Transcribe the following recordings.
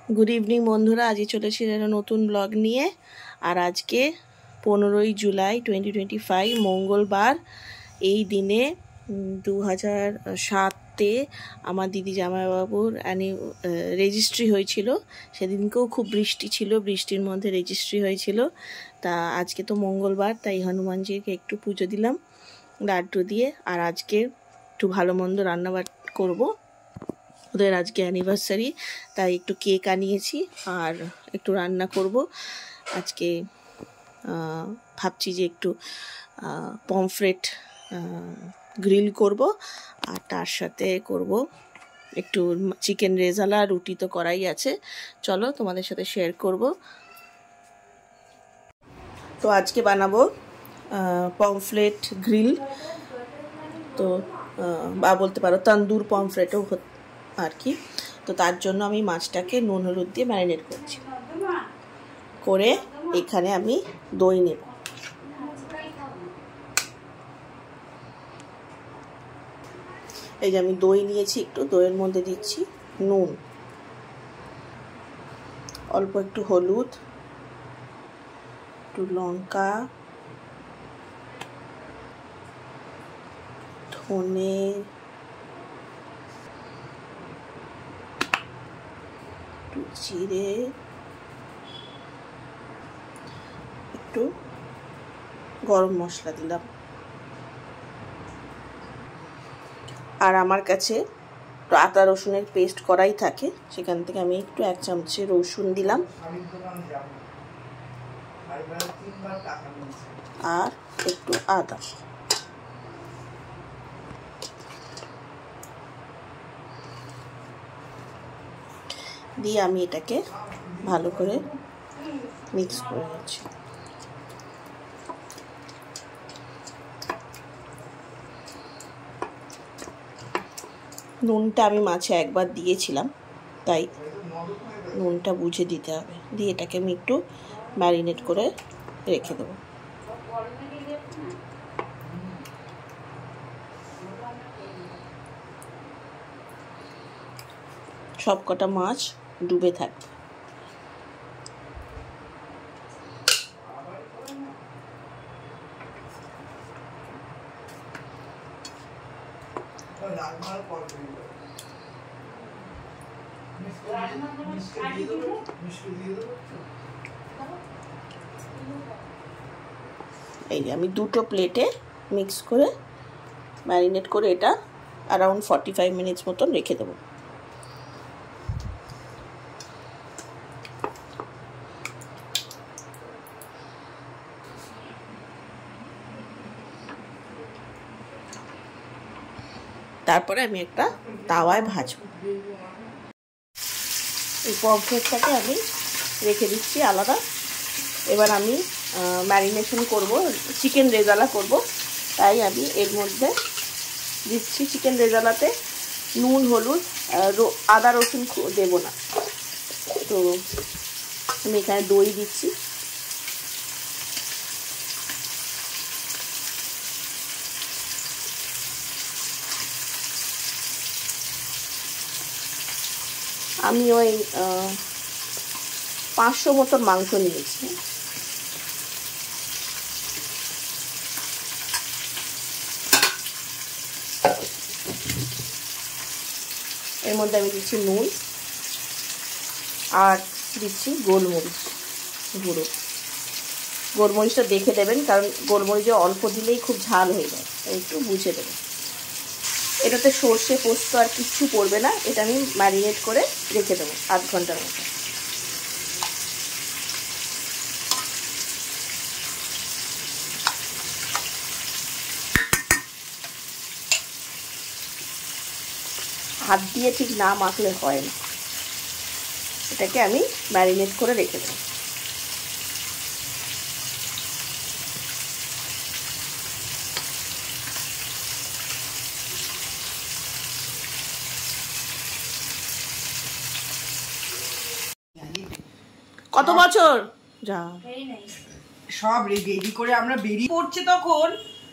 Good evening बंधुरा आज चले नतून ब्लग निये और आज के 15 जुलाई 2025 मंगलवार এই দিনে 2007-তে আমার দিদি জামাইবাবুর রেজিস্ট্রি হয়েছিল। সেদিনকেও খুব বৃষ্টি ছিল, বৃষ্টির মধ্যে রেজিস্ট্রি হয়েছিল। তা আজকে তো মঙ্গলবার, তাই হনুমানজিকে একটু পুজো দিলাম লাড্ডু দিয়ে। আর আজকে একটু ভালো মন্দ রান্নাবাড়ি করব, ওদের আজকে অ্যানিভার্সারি, তাই একটু কেক আনিয়েছি আর একটু রান্না করব। আজকে ভাবছি যে একটু পমফ্রেট গ্রিল করব আর তার সাথে করব একটু চিকেন রেজালা। রুটি তো করাই আছে, চলো তোমাদের সাথে শেয়ার করব। তো আজকে বানাবো পমফ্রেট গ্রিল, তো বা বলতে পারো তন্দুর পমফ্রেটও আর কি। তো তার জন্য আমি মাছটাকে নুন হলুদ দিয়ে ম্যারিনেট করছি, করে এখানে আমি দই নেব। এই যে আমি দই নিয়েছি, একটু দইয়ের মধ্যে দিচ্ছি নুন, অল্প একটু হলুদ, একটু লঙ্কা, ধনে, একটু জিরে, একটু গরম মশলা দিলাম। আর আমার কাছে আদা রসুনের পেস্ট করাই থাকে, সেখান থেকে আমি একটু 1 চামচ রসুন দিলাম আর একটু আদা দিয়ে আমি এটাকে ভালো করে মিক্স করে নিচ্ছি। নুনটা আমি মাছে একবার দিয়েছিলাম, তাই নুনটা বুঝে দিতে হবে। দিয়ে এটাকে আমি একটু ম্যারিনেট করে রেখে দেবো। সব কটা মাছ ডুবে থাকবে। এই যে আমি দুটো প্লেটে মিক্স করে ম্যারিনেট করে এটা অ্যারাউন্ড 45 মিনিটস মতন রেখে দেবো। তারপরে আমি একটা তাওয়ায় ভাজবো। এই পমফ্রেটটাকে আমি রেখে দিচ্ছি আলাদা। এবার আমি ম্যারিনেশন করব, চিকেন রেজালা করব, তাই আমি এর মধ্যে দিচ্ছি চিকেন রেজালাতে নুন হলুদ, আদা রসুন দেব না। তো আমি এখানে দই দিচ্ছি, আমি ওই 500 মতন মাংস নিয়েছি। এর মধ্যে আমি দিচ্ছি নুন আর দিচ্ছি গোলমরিচ গুঁড়ো। গোলমরিচটা দেখে দেবেন, কারণ গোলমরিচে অল্প দিলেই খুব ঝাল হয়ে যায়, একটু বুঝে দেবেন। এটাতে সর্ষে পোস্ত আর কিচ্ছু পড়বে না, এটা আমি ম্যারিনেট করে রেখে দেবো 8 ঘন্টার মতো। হাত দিয়ে ঠিক না মাখলে হয় না, এটাকে আমি ম্যারিনেট করে রেখে দেবো। কত বছর যা সব রেডি করে আমরা বেরিয়ে পড়ছে, তখন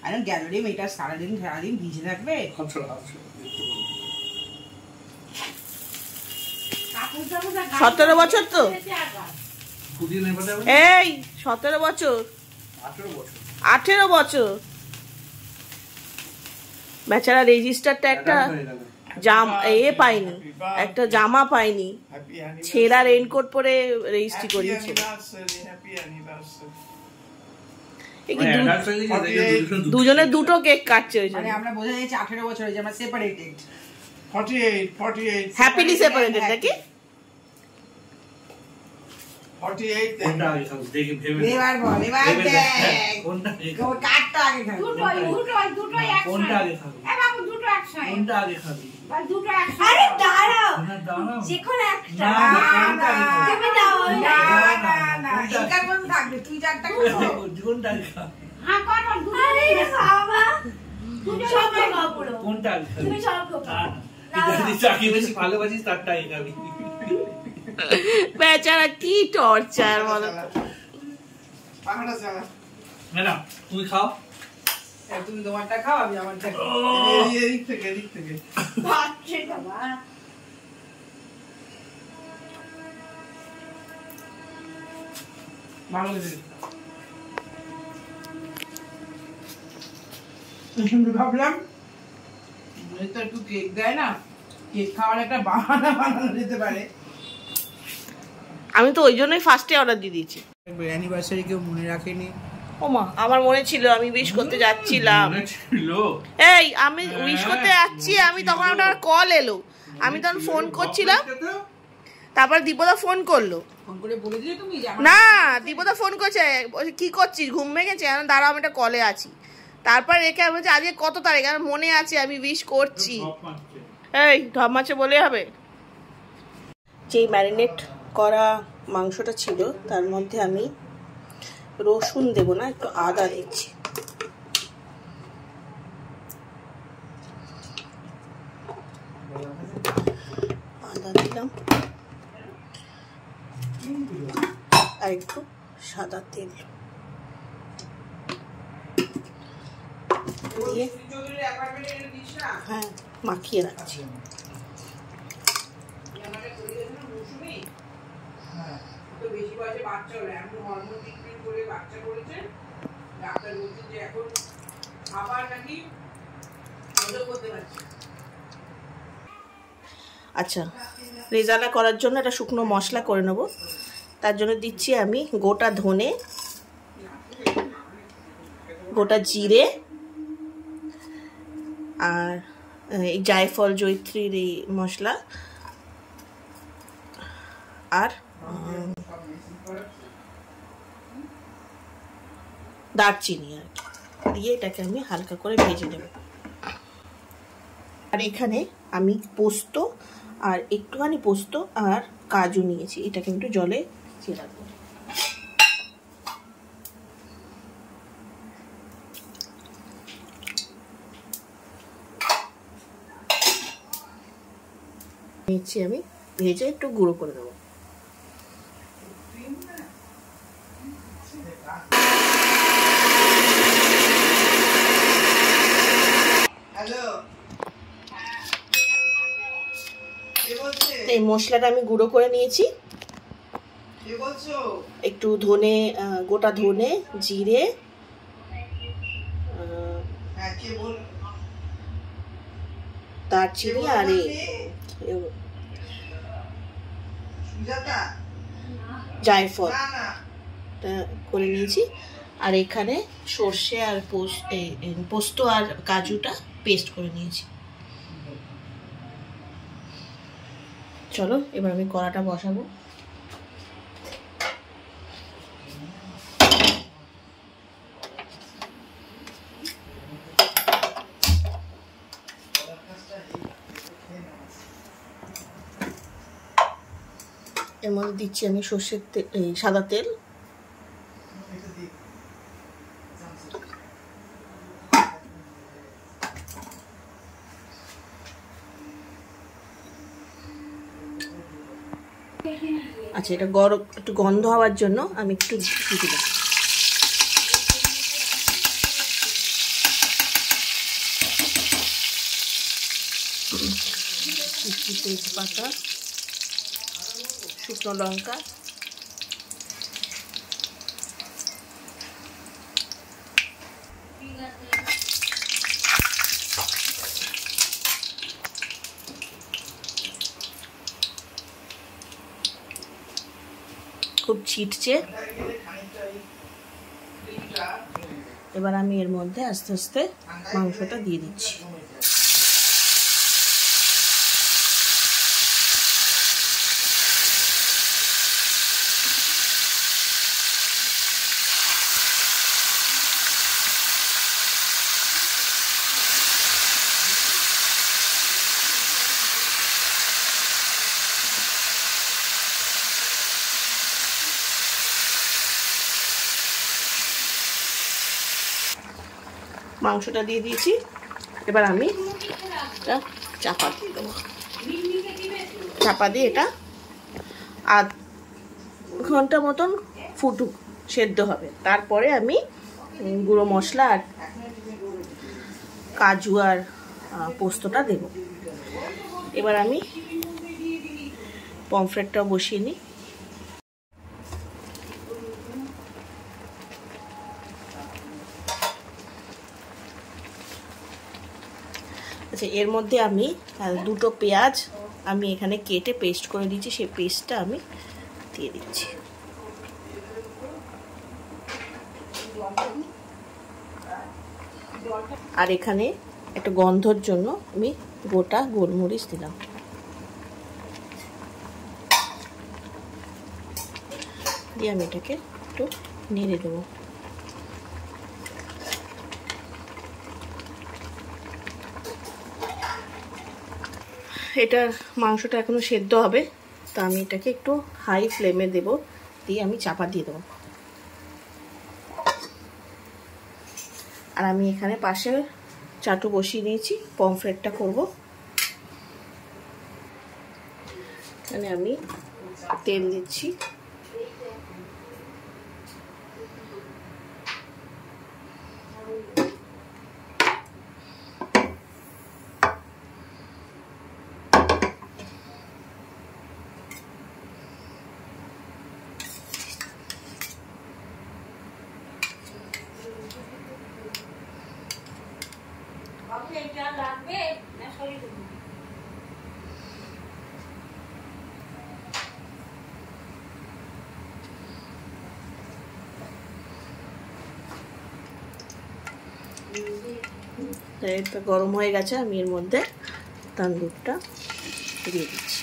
একদম গ্যালারি মেয়েটা সারাদিন ভিজে থাকবে। 17 বছর তো এই 17 বছর 18 বছর বেচারা রেজিস্টারটা একটা পাইনি, একটা জামা পাইনি, ছেঁড়া রেইনকোট পরে রেজিস্ট্রি করিয়েছিল। দুজনে দুটো কেক কাটছে ওই জন্য। আমরা বোঝা যাচ্ছে 18 বছর হয়েছে, আমরা সেপারেটেড। 48 হ্যাপিলি সেপারেটেড নাকি? 48 এবার বল, এবার দেখ কোনটা কাটটা আগে খাবি। দুটোই একসাথে। কোনটা আগে খাবি? এ বাবু দুটো একসাথে। কোনটা আগে খাবি? ভাই দুটো একসাথে। আরে দাঁড়াও, দাঁড়াও। যেকোনো একটা। না, কোনটা আগে খাবি? তুমি দাও। না এটার মধ্যে থাকবে, তুই চারটা খাবো। কোনটা আগে খাবি? হ্যাঁ কর দুটো। আরে বাবা, সব খাও পুরো। কোনটা আগে খাবি? তুমি সব খাও। তুই যাকে বেশি ভালোবাসিস তারটা আগে খাবি। বেচারা কি টর্চার বলো। পাখাটা চালা। না তুমি খাও। তুমি তোমারটা খাও, আমি আমারটা খাও। এদিক থেকে বাচ্চা বাবা। ভালো লেগেছে। ভাবলাম তো একটু কেক দেয় না, কেক খাওয়ার একটা বাহানা বানানো যেতে পারে। আমি তো ওই জন্যই ফার্স্টে অর্ডার দিয়ে দিয়েছি। অ্যানিভার্সারি কেউ মনে রাখেনি। ওমা আমার মনে ছিল, আমি উইশ করতে যাচ্ছিলাম। এই আমি উইশ করতে যাচ্ছি, আমি তখন আপনার কল এলো, আমি তখন ফোন করছিলাম, তারপর দীপদা ফোন করলো। ফোন করে বলে দিলে তুমি না, দীপদা ফোন করছে, বলছে কি করছিস, ঘুম ভেঙেছে? দাঁড়াও আমি একটা কলে আছি। তারপর রেখে আমি বলছি আজকে কত তারিখ, আমার মনে আছে, আমি উইশ করছি। এই ঢপ মাছে বলে হবে। যেই ম্যারিনেট করা মাংসটা ছিল তার মধ্যে আমি রসুন দেবো না, একটু আদা দিচ্ছি। আদা দিলাম আর একটু সাদা তেল দিয়ে হ্যাঁ মাখিয়ে রাখছি। বেশি বয়সে বাচ্চা হলো, এখন হরমোন ট্রিটমেন্ট করে বাচ্চা করেছে, ডাক্তার বলছে যে এখন আবার নাকি হজম করতে পারছে। আচ্ছা, রেজালা করার জন্য একটা শুকনো মশলা করে নেব। তার জন্য দিচ্ছি আমি গোটা ধনে, গোটা জিরে আর এই জায়ফল জয়িত্রীর এই মশলা আর দারচিনি আর দিয়ে এটাকে আমি হালকা করে ভেজে নেব। আর এখানে আমি পোস্ত আর একটুখানি পোস্ত আর কাজু নিয়েছি, এটাকে একটু জলে ভিজিয়ে রাখবো। নিচ্ছি আমি, ভেজে একটু গুঁড়ো করে দেবো। এই মশলাটা আমি গুঁড়ো করে নিয়েছি। একটু ধনে, গোটা ধনে, জিরে, দারচিনি আর জায়ফল করে নিয়েছি। আর এখানে সর্ষে আর পোস্ত আর কাজুটা পেস্ট করে নিয়েছি। চলো এবার আমি কড়াটা বসাবো। এর মধ্যে দিচ্ছি আমি সর্ষের তেল, সাদা তেল, আচ্ছা এটা গরম একটু গন্ধ হওয়ার জন্য আমি একটু ঘি দিলাম। তেজপাতা, শুকনো লঙ্কা, খুব ছিটছে। এবার আমি এর মধ্যে আস্তে আস্তে মাংসটা দিয়ে দিচ্ছি। মাংসটা দিয়ে দিয়েছি, এবার আমি এটা চাপা দিয়ে দেবো। চাপা দিয়ে এটা আধ ঘন্টা মতন ফুটুক, সেদ্ধ হবে। তারপরে আমি গুঁড়ো মশলা আর কাজু আর পোস্তটা দেব। এবার আমি পমফ্রেটটাও বসিয়ে নিই। আচ্ছা, এর মধ্যে আমি দুটো পেঁয়াজ আমি এখানে কেটে পেস্ট করে দিচ্ছি, সেই পেস্টটা আমি দিয়ে দিচ্ছি। আর এখানে একটা গন্ধর জন্য আমি গোটা গোলমরিচ দিলাম। দিয়ে আমি এটাকে একটু নেড়ে দেবো। এটার মাংসটা এখনো সেদ্ধ হবে, তা আমি এটাকে একটু হাই ফ্লেমে দেব, দিয়ে আমি চাপা দিয়ে দেবো। আর আমি এখানে পাশে চাটু বসিয়ে দিয়েছি, পমফ্রেটটা করব। এখানে আমি তেল দিচ্ছি। এটা গরম হয়ে গেছে, আমি এর মধ্যে তান্দুরটা দিয়ে দিচ্ছি।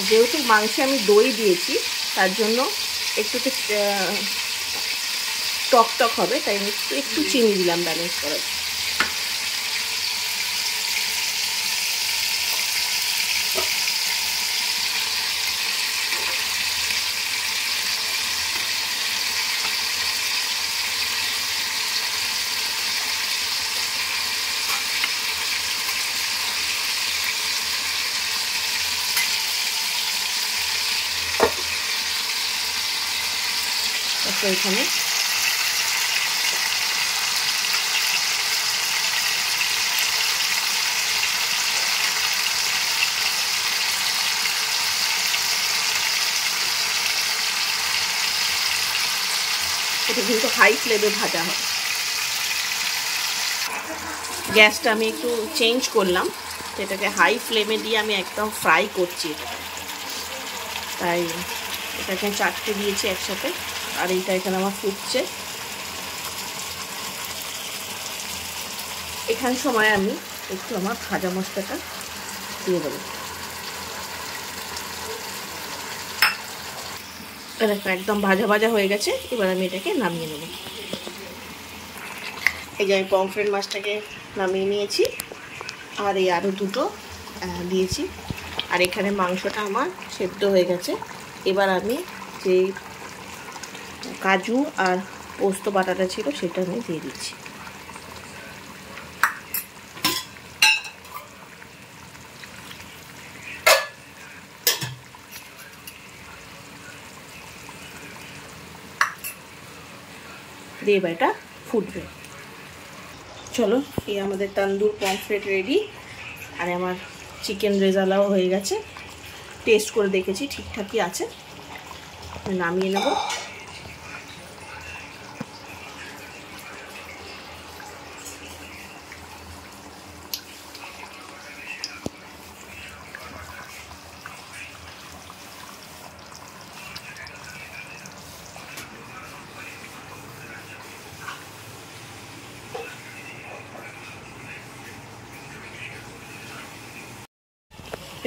যেহেতু মাংসে আমি দই দিয়েছি, তার জন্য একটু টক টক হবে, তাই আমি একটু চিনি দিলাম ব্যালেন্স করার। এখানে এটা কিন্তু হাই ফ্লেমে ভাজা হয়। গ্যাসটা আমি একটু চেঞ্জ করলাম, এটাকে হাই ফ্লেমে দিয়ে আমি একদম ফ্রাই করছি এটাকে। তাই এটাকে চারটে দিয়েছি একসাথে, আর এইটা এখানে আমার ফুটছে। এখানে সময় আমি একটু আমার ভাজা মশলাটা দিয়ে দেবো। দেখো একদম ভাজা ভাজা হয়ে গেছে, এবার আমি এটাকে নামিয়ে নেব। এই যে আমি পমফ্রেট মাছটাকে নামিয়ে নিয়েছি, আর এই আরও দুটো দিয়েছি। আর এখানে মাংসটা আমার সেদ্ধ হয়ে গেছে। এবার আমি যে কাজু আর পোস্ত বাটাটা ছিল সেটা আমি দিয়ে দিচ্ছি। দিয়ে এবার এটা ফুটবে। চলো, এই আমাদের তন্দুর পমফ্রেট রেডি। আর আমার চিকেন রেজালাও হয়ে গেছে, টেস্ট করে দেখেছি ঠিকঠাকই আছে। নামিয়ে নেব।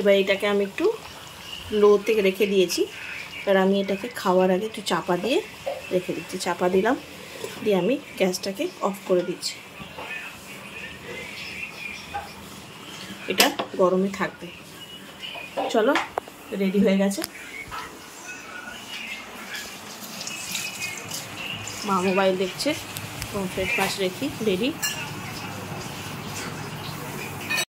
এবার এটাকে আমি একটু লোতে রেখে দিয়েছি। এবার আমি এটাকে খাওয়ার আগে একটু চাপা দিয়ে রেখে দিচ্ছি। চাপা দিলাম, দিয়ে আমি গ্যাসটাকে অফ করে দিচ্ছি। এটা গরমে থাকবে। চলো, রেডি হয়ে গেছে। মা মোবাইল দেখছে, পমফ্রেট পাশ রেখি রেডি।